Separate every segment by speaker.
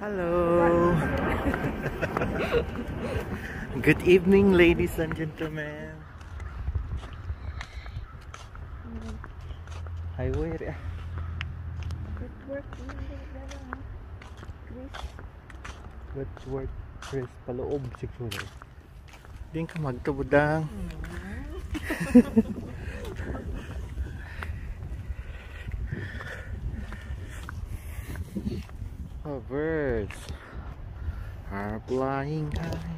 Speaker 1: Hello. Good evening, ladies and gentlemen. Highway.
Speaker 2: Good work, Chris.
Speaker 1: Good work, Chris. Paloob siguro. Din ka magtubudang. Oh, birds are flying high.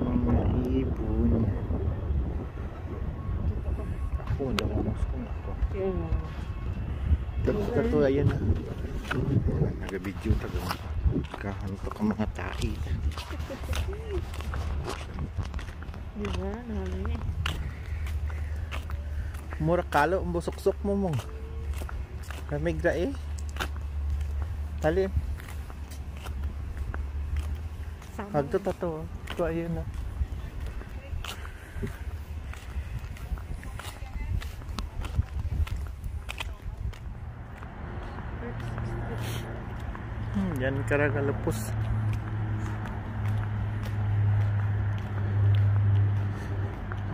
Speaker 1: Mga ibon. Ako, damamas ko na ako. Dapat ito, ayan na. Nag-video taga. Kahanto ka mga tahi.
Speaker 2: Diba? Nami.
Speaker 1: Mura kalo, busok-sok mo mong. Kamigra eh. Tali. Agto tato. Ito ayun na. Yan karagalapos.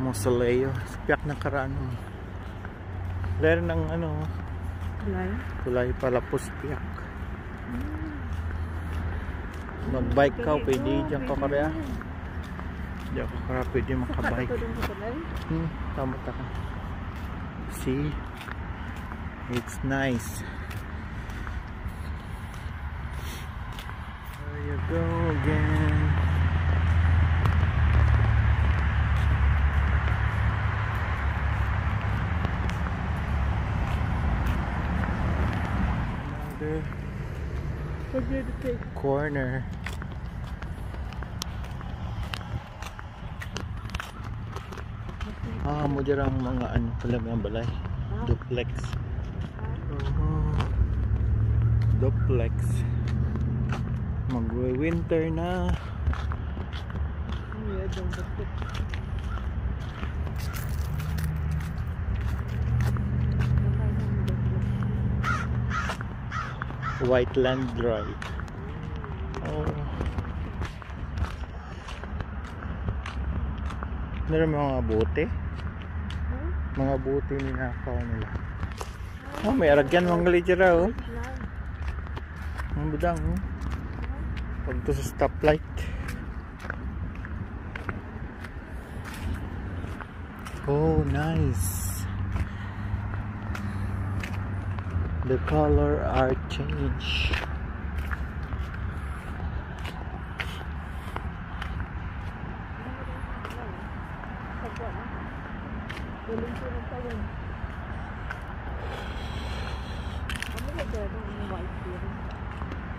Speaker 1: Mausoleo. Piyak na karaan. Lero ng ano. Tulay palapos piyak. Mag-bike ka, pwede dyan ka kaya. Diyan ka kaya pwede makabike. Tama ka. See? It's nice. There you go again. Corner. Mo jarang mga ano pala mga balay. Duplex. Duplex. Magwe-winter na. White Land Drive. Oh. Meron mga bote. Mga bote ninakaw nila. Oh, may aragyan mga galitsira oh. Ang budang oh. Pagto sa stoplight. Oh, nice. The color are changed.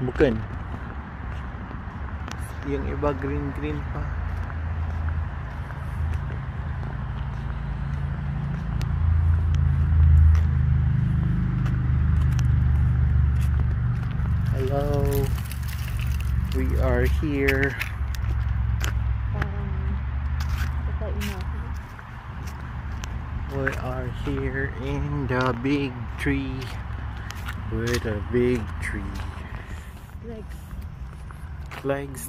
Speaker 1: Bukan. Yang iba green pa. Hello, we are here. We are here in the big tree. With a big tree. Legs.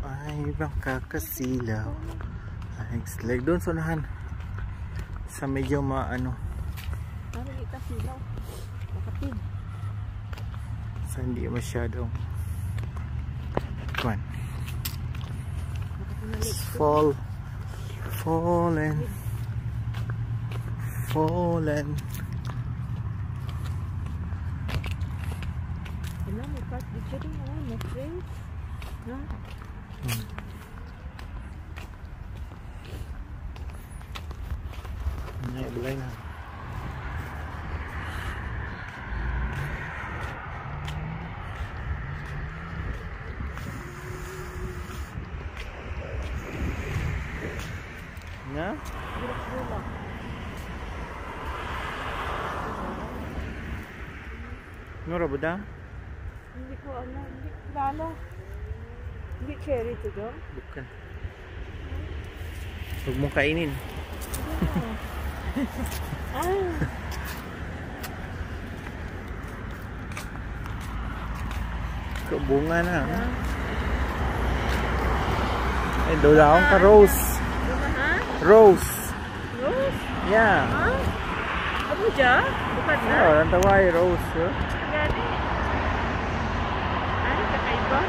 Speaker 1: Ay, baka kasilaw. Legs. Doon sa unahan. Sa medyo maano.
Speaker 2: Ano kita silaw? Makapin.
Speaker 1: Sa hindi masyadong kwan. Fallen.
Speaker 2: Ano, may part dito rin oh, may friends. Ha?
Speaker 1: Balay na. Na?
Speaker 2: Bulak-bulak.
Speaker 1: Nora ba da?
Speaker 2: Hindi ko alam. Hindi kilala. Hindi cherry to do?
Speaker 1: Bukan. Huwag mong kainin.
Speaker 2: Ah.
Speaker 1: Bunga na. Eh, dulaon ka rose.
Speaker 2: Ha?
Speaker 1: Rose.
Speaker 2: Rose?
Speaker 1: Yeah.
Speaker 2: Ha? Ano dyan? Bukan na?
Speaker 1: Oh, ang tawag rose. Oh.
Speaker 2: Gani. Ay, kakaiba.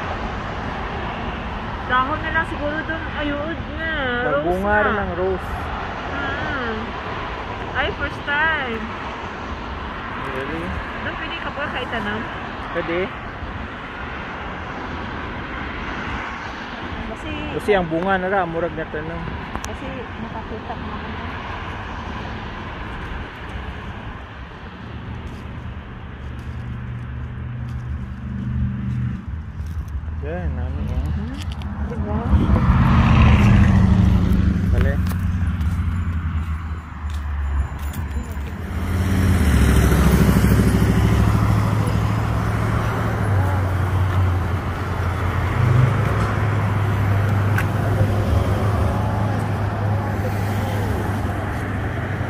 Speaker 2: Dahon na lang siguro doon. Ayun na. Rose
Speaker 1: Nagbunga
Speaker 2: na.
Speaker 1: rin ng rose.
Speaker 2: Ah. Ay, first time.
Speaker 1: Really?
Speaker 2: Doon pwede ka pa kahit tanam?
Speaker 1: Pwede.
Speaker 2: Kasi,
Speaker 1: Kasi ang bunga na lang, murag na tanong.
Speaker 2: kasi nakakita ko naman.
Speaker 1: Yan, namin eh.
Speaker 2: Diba?
Speaker 1: Dali.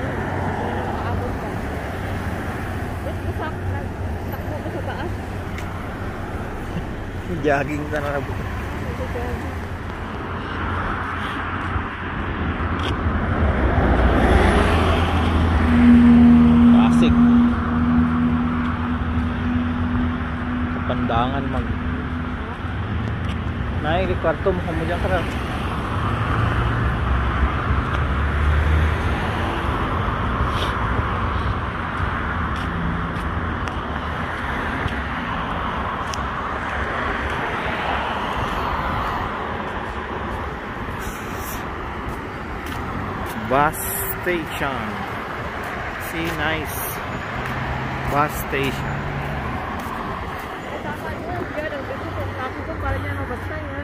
Speaker 2: Nakaabot ka. Ba't takbo ka sa taas?
Speaker 1: Jogging ka na. Classic. Kapandangan mag. Nay, kwarto mo kamo diyan ka. Bus station. See, nice bus station.
Speaker 2: Tama niya. Yan, ang gusto ko. Tapos ko para niya mabasta niya.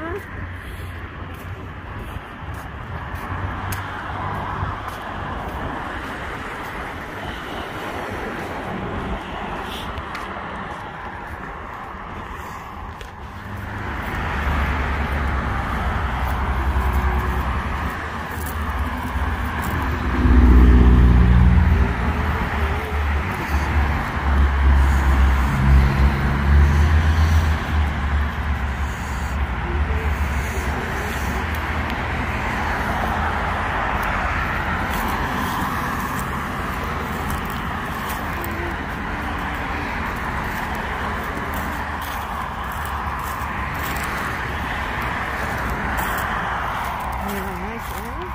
Speaker 2: Nice, eh?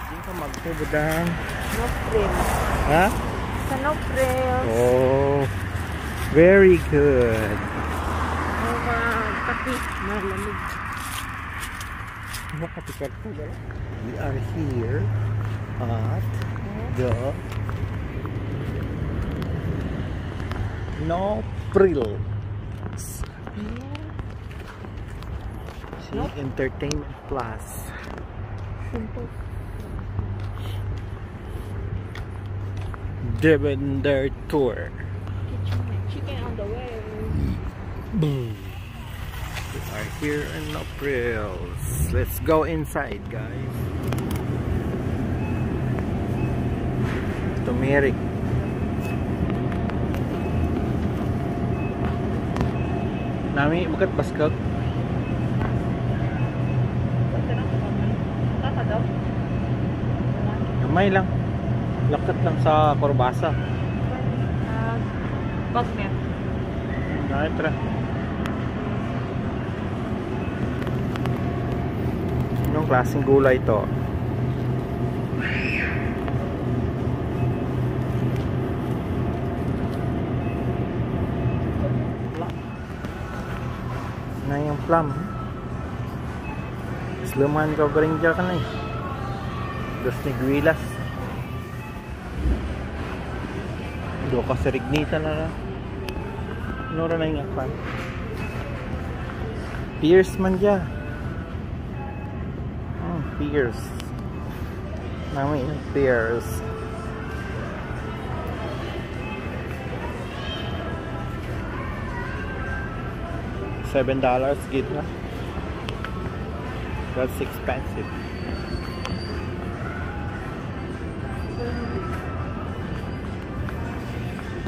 Speaker 1: Hindi ka magpubudang.
Speaker 2: No frill.
Speaker 1: Ha?
Speaker 2: Sa no frill.
Speaker 1: Oh, very good.
Speaker 2: Oh, pati. Malamig.
Speaker 1: Makatikat ko ba? We are here at the No Frills. See,
Speaker 2: Nope.
Speaker 1: Entertainment Plus.
Speaker 2: Simple.
Speaker 1: Devender Tour.
Speaker 2: Chicken on the way.
Speaker 1: Boom. We are here in No Frills. Let's go inside, guys. Turmeric. Nami, bukat baskag.
Speaker 2: Kaka daw?
Speaker 1: Gamay lang. Lakat lang sa Corbasa.
Speaker 2: Bagnet.
Speaker 1: Nakitra. Anong klaseng gulay ito? Na yung plum. Sluman ka pa rin dyan ka na eh. Dos Negrilas. Do ka sa Rignita na. Ano na yung akpan? Pierce man dyan. Pierce. Namin yung Pierce. $7 gid na. That's expensive.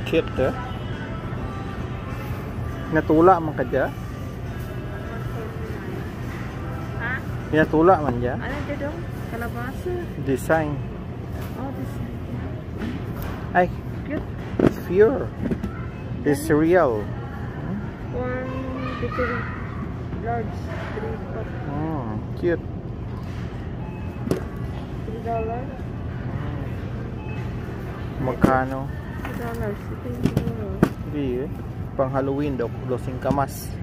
Speaker 1: Cute, eh? Natula man ka dyan?
Speaker 2: Ha?
Speaker 1: Natula man dyan?
Speaker 2: Ano dyan dong? Kalabasa.
Speaker 1: Design.
Speaker 2: Oh, this is
Speaker 1: Ay,
Speaker 2: cute.
Speaker 1: it's pure. It's real.
Speaker 2: One little large.
Speaker 1: Cute.
Speaker 2: $3.
Speaker 1: Magkano?
Speaker 2: $3. Ito yung siguro.
Speaker 1: Hindi eh. Pang Halloween daw, losing kamas.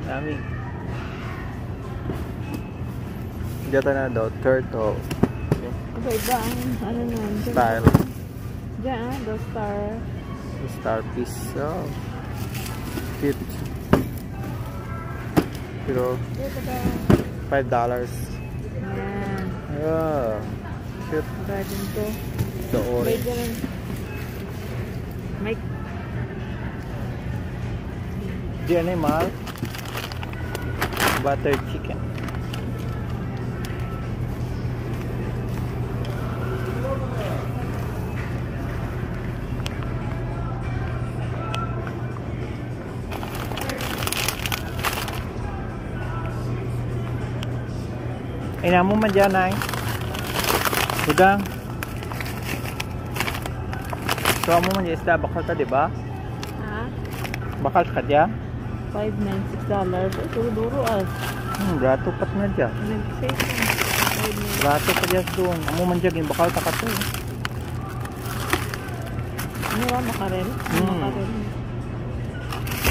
Speaker 1: Dami. Dito na daw, turtle.
Speaker 2: Iba-iba ang ano na.
Speaker 1: Style.
Speaker 2: Diyan, the star.
Speaker 1: Star piece. Oh. Cute. Pero
Speaker 2: Dito ba?
Speaker 1: $5.
Speaker 2: Yan.
Speaker 1: Oh. Cute.
Speaker 2: Garden ko.
Speaker 1: The
Speaker 2: May
Speaker 1: orange.
Speaker 2: ganun. May
Speaker 1: Di animal. Butter chicken. Ina mo man dyan, ay. Budang. So mo man dyan isda, bakal ka, diba?
Speaker 2: ha?
Speaker 1: Bakal ka dyan?
Speaker 2: $5.96. Ito, duro ah.
Speaker 1: Brato pat na dyan.
Speaker 2: Nag-save lang.
Speaker 1: Brato pa dyan doon. Amo man dyan, bakal ka to.
Speaker 2: Ano ba, makarel? Makarel.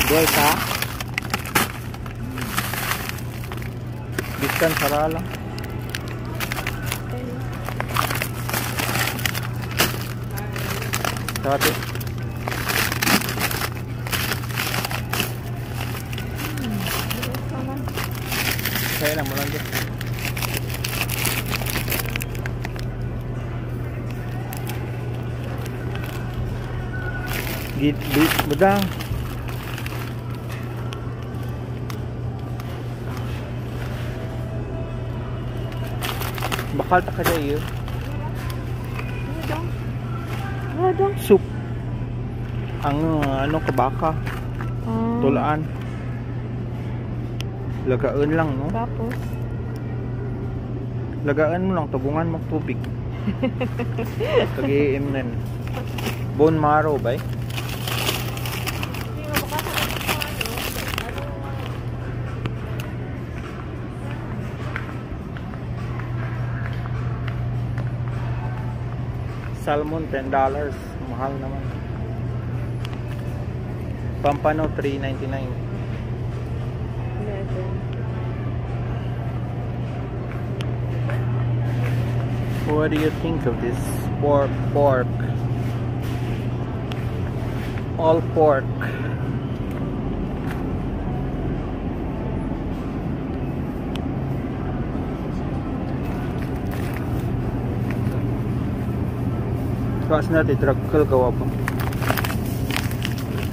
Speaker 1: Dual ka? Diskan sara lang. Dati. Kaya lang mo lang dyan. Budang. Bakal ta ka dyan yun.
Speaker 2: Ano dong?
Speaker 1: Soup. Ang ano kabaka. Tulaan. Lagaan lang, no?
Speaker 2: Tapos?
Speaker 1: Lagaan mo lang, tubungan mo tubig. Pag-iim na. Bone marrow ba eh? Salmon $10. Mahal naman. Pampano $3.99.
Speaker 2: 11.
Speaker 1: What do you think of this pork? All pork. Kasi natin dragkal gawa pa.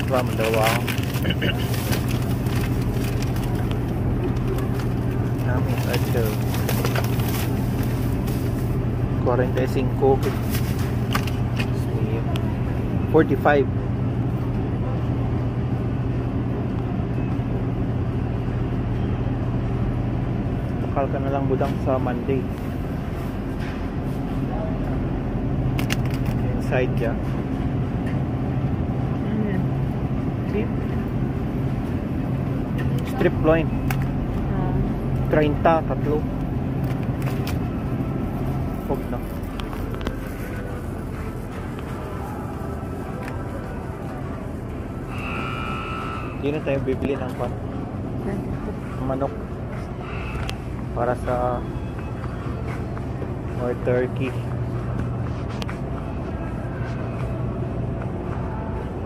Speaker 1: Ramen dawa ako. Namin ito. 45. 45. Bakal ka na lang budang sa Monday. Inside ya.
Speaker 2: Ano yan? Beef?
Speaker 1: Strip loin. 30, tatlo. Huwag na. Hindi na tayo bibili ng manok para sa or turkey.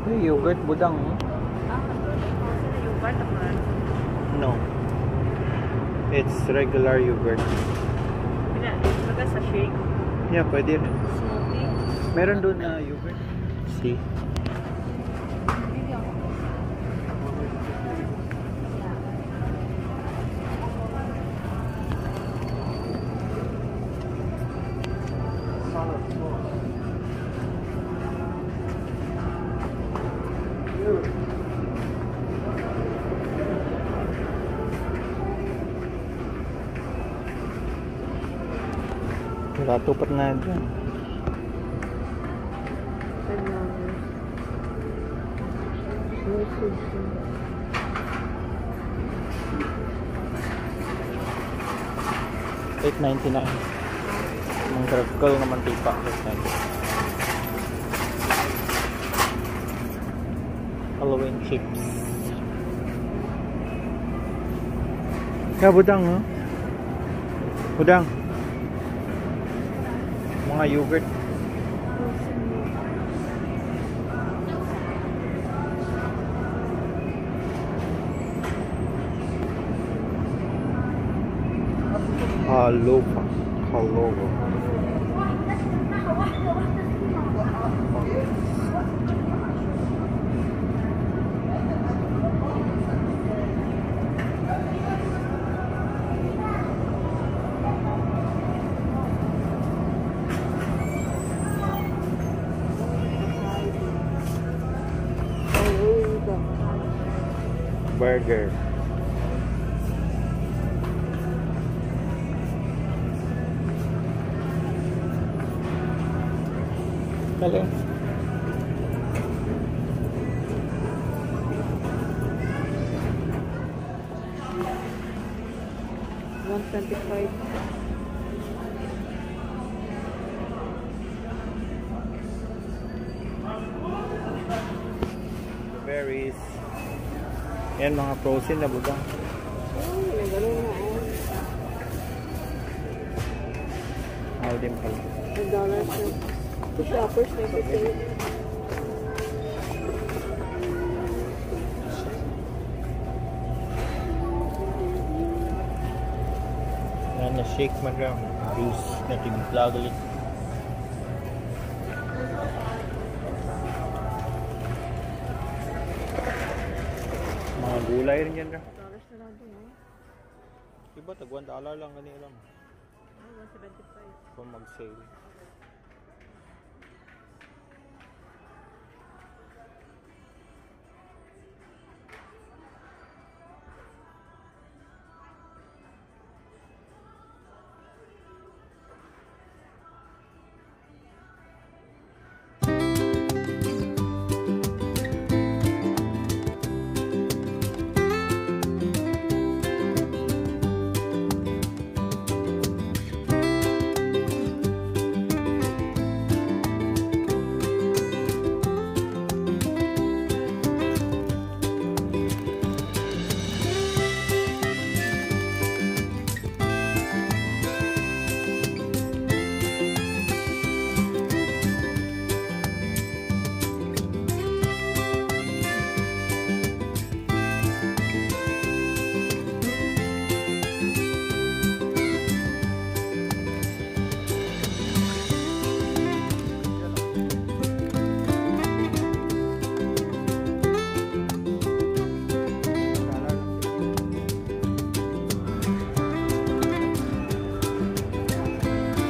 Speaker 1: Hey, yogurt budang.
Speaker 2: Yogurt naman.
Speaker 1: No. It's regular yogurt.
Speaker 2: Baga sa shake.
Speaker 1: Yeah, pwede rin.
Speaker 2: Smoothie.
Speaker 1: Meron doon na yogurt. See? Katupat na dyan. $8.99. Ang gragal naman tipa. Halloween chips. Kaya budang, no? Budang. Mga yogurt. Halopa. Halopa. Burger. Dali.
Speaker 2: $125.
Speaker 1: Berries. Yan mga frozen na budang. Mahal din pala.
Speaker 2: $1 sa shoppers na ito.
Speaker 1: Yan na shake madam. Juice na timpla ulit. Mga gulay rin yan.
Speaker 2: $1 na lang din,
Speaker 1: Diba, tag $1 lang ganyan lang.
Speaker 2: $1.75.
Speaker 1: Kung mag-sale.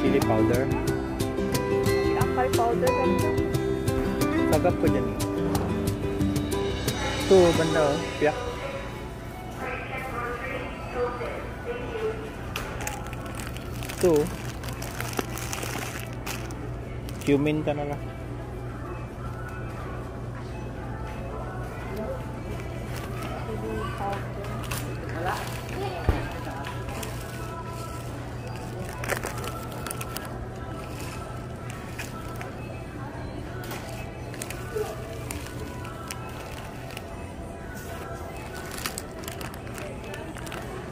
Speaker 1: Chili powder.
Speaker 2: Akal powder ganito.
Speaker 1: Sagap ko dyan. Ito, banda oh. Piyak. Ito. Cumin ka na lang.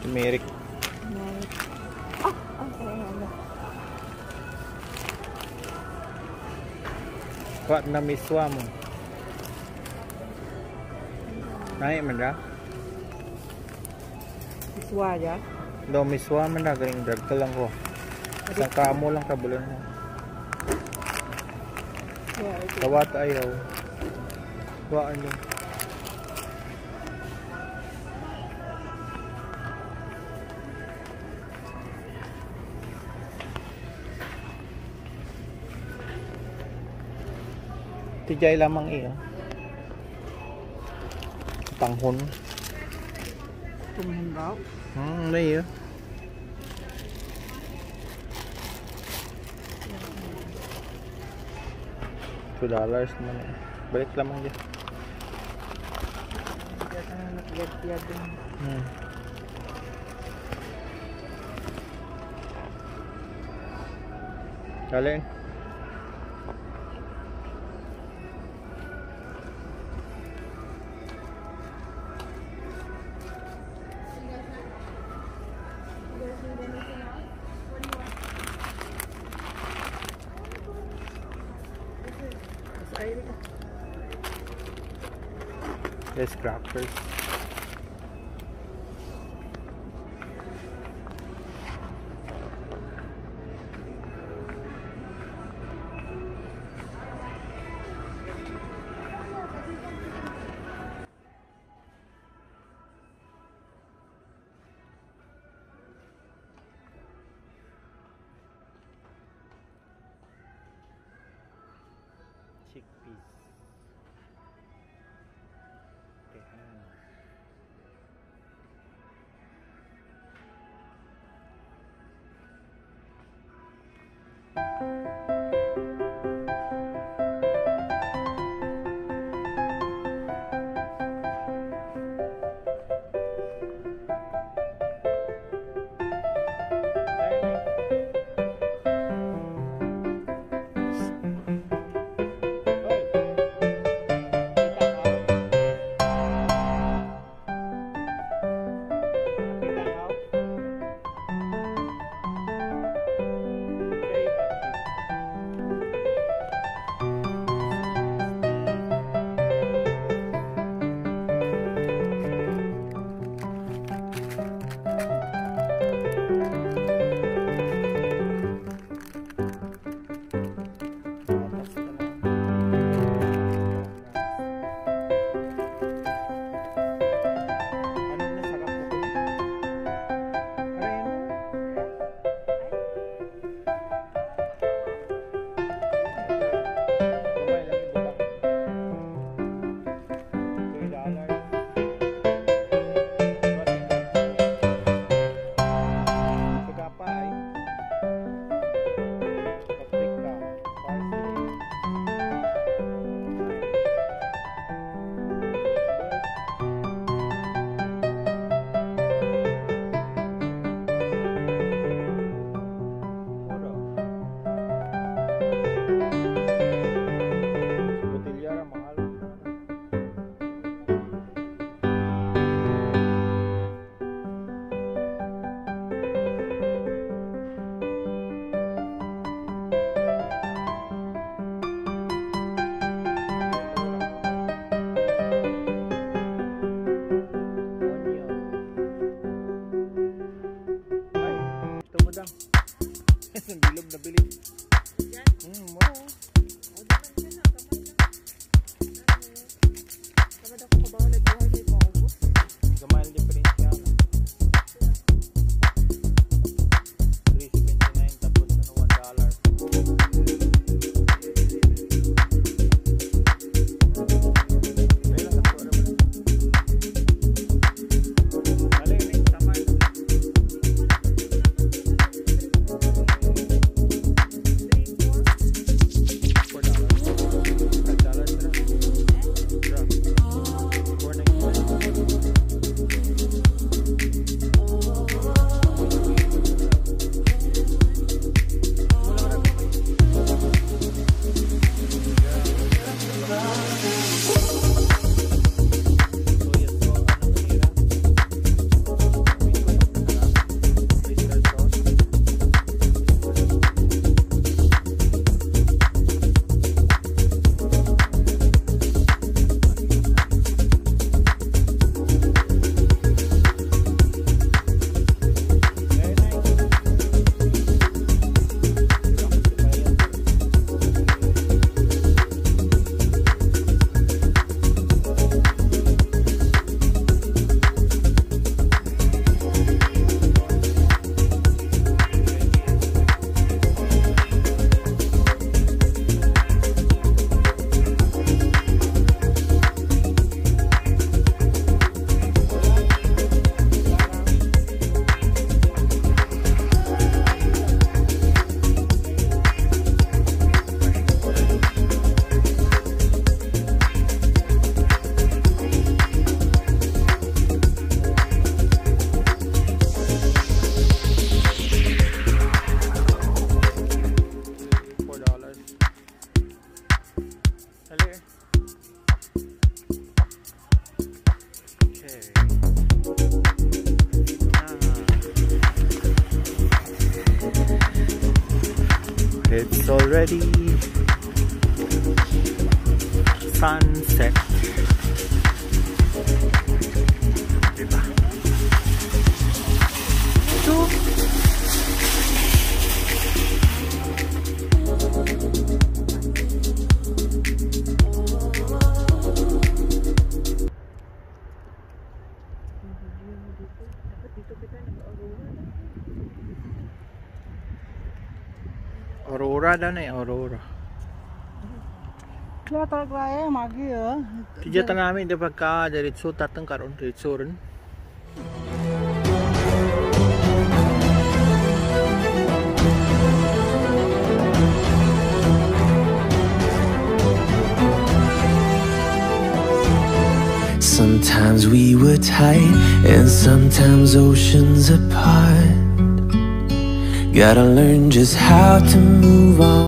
Speaker 1: Turmeric. Kuat na miswa mo. Naik man dah.
Speaker 2: Miswa ya.
Speaker 1: Do miswa man dah garing drag ka lang ko. Sa kamo lang kabulan mo. Kawat ayaw. Kuhaan yun. Tijay lamang iya. Tanghon.
Speaker 2: Tumhan daw.
Speaker 1: May iya. $2 naman eh. Balik lamang dyan. Hmm. Alin? There's crackers. Chickpeas. Tehan. Hoy! already sunset. Diba? Ito. Aurora daw na Aurora.
Speaker 2: Kaya talaga magi
Speaker 1: Tijatan namin di pagka diretso tatang karon diretso rin.
Speaker 3: Sometimes we were tight, and sometimes oceans apart. Gotta learn just how to move on.